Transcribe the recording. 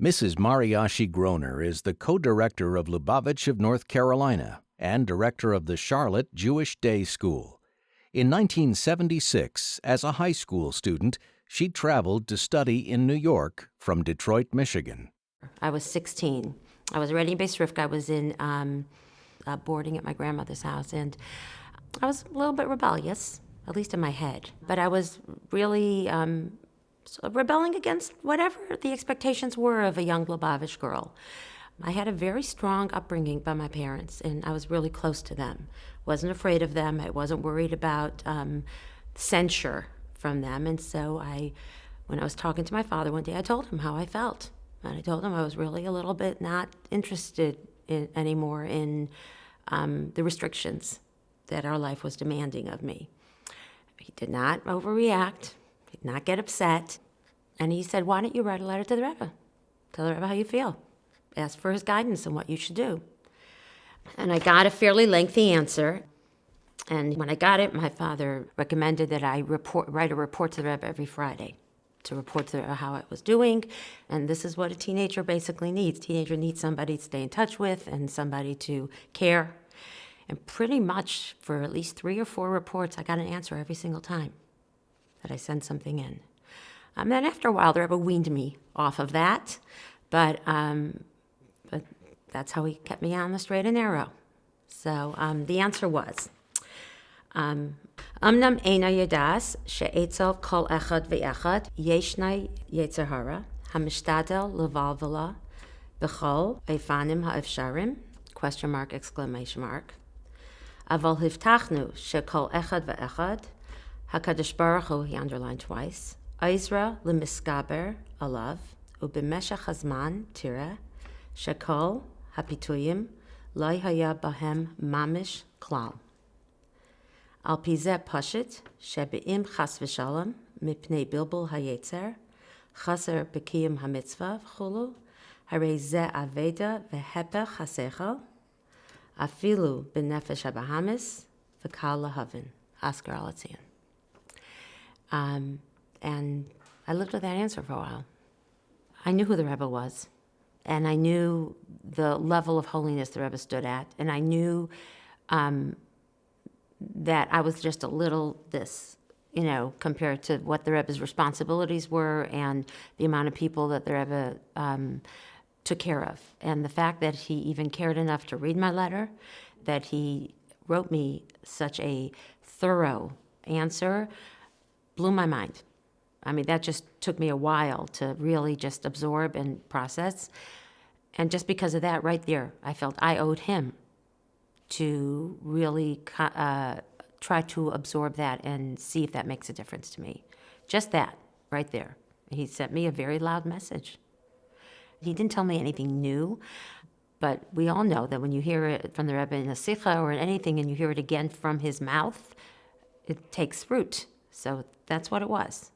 Mrs. Mariashi Groner is the co-director of Loubavitch of North Carolina and director of the Charlotte Jewish Day School. In 1976, as a high school student, she traveled to study in New York from Detroit, Michigan. I was 16. I was already in Beis Rivka. I was in boarding at my grandmother's house, and I was a little bit rebellious, at least in my head. But I was really rebelling against whatever the expectations were of a young Loubavitch girl. I had a very strong upbringing by my parents, and I was really close to them. Wasn't afraid of them. I wasn't worried about censure from them. And so when I was talking to my father one day, I told him how I felt. And I told him I was really a little bit not interested anymore in the restrictions that our life was demanding of me. He did not overreact. He did not get upset. And he said, why don't you write a letter to the Rebbe? Tell the Rebbe how you feel. Ask for his guidance on what you should do. And I got a fairly lengthy answer. And when I got it, my father recommended that I write a report to the Rebbe every Friday to report to the Rebbe how I was doing. And this is what a teenager basically needs. Teenager needs somebody to stay in touch with and somebody to care. And pretty much for at least 3 or 4 reports, I got an answer every single time that I sent something in. Then after a while, the Rebbe weaned me off of that. But that's how he kept me on the straight and narrow. So the answer was, Amnam eina yadas she'etzel kol echad ve'echad yeshnai yetzer hara hamishtadel levalvala b'chol eifanim ha'efsharim ? Aval hiftachnu she'kol echad ve'echad HaKadosh Baruch Hu, he underlined twice, Ezra lemiskaber alav ubimeshach hazman tira shekol hapituyim lo haya bahem mamish klal. Al pizeh pashit shebeim chas v'shalom mipnei bilbul hayetzer chaser bekiyim hamitzvah v'chulu harei zeh aveda v'hepech hasechel afilu b'nefesh habahamis v'kal lahavin. Oscar Alatian. And I lived with that answer for a while. I knew who the Rebbe was, and I knew the level of holiness the Rebbe stood at, and I knew that I was just a little compared to what the Rebbe's responsibilities were and the amount of people that the Rebbe took care of. And the fact that he even cared enough to read my letter, that he wrote me such a thorough answer, blew my mind. I mean, that just took me a while to really just absorb and process. And just because of that right there, I felt I owed him to really try to absorb that and see if that makes a difference to me. Just that, right there. He sent me a very loud message. He didn't tell me anything new, but we all know that when you hear it from the Rebbe in a sikha or in anything and you hear it again from his mouth, it takes root. So that's what it was.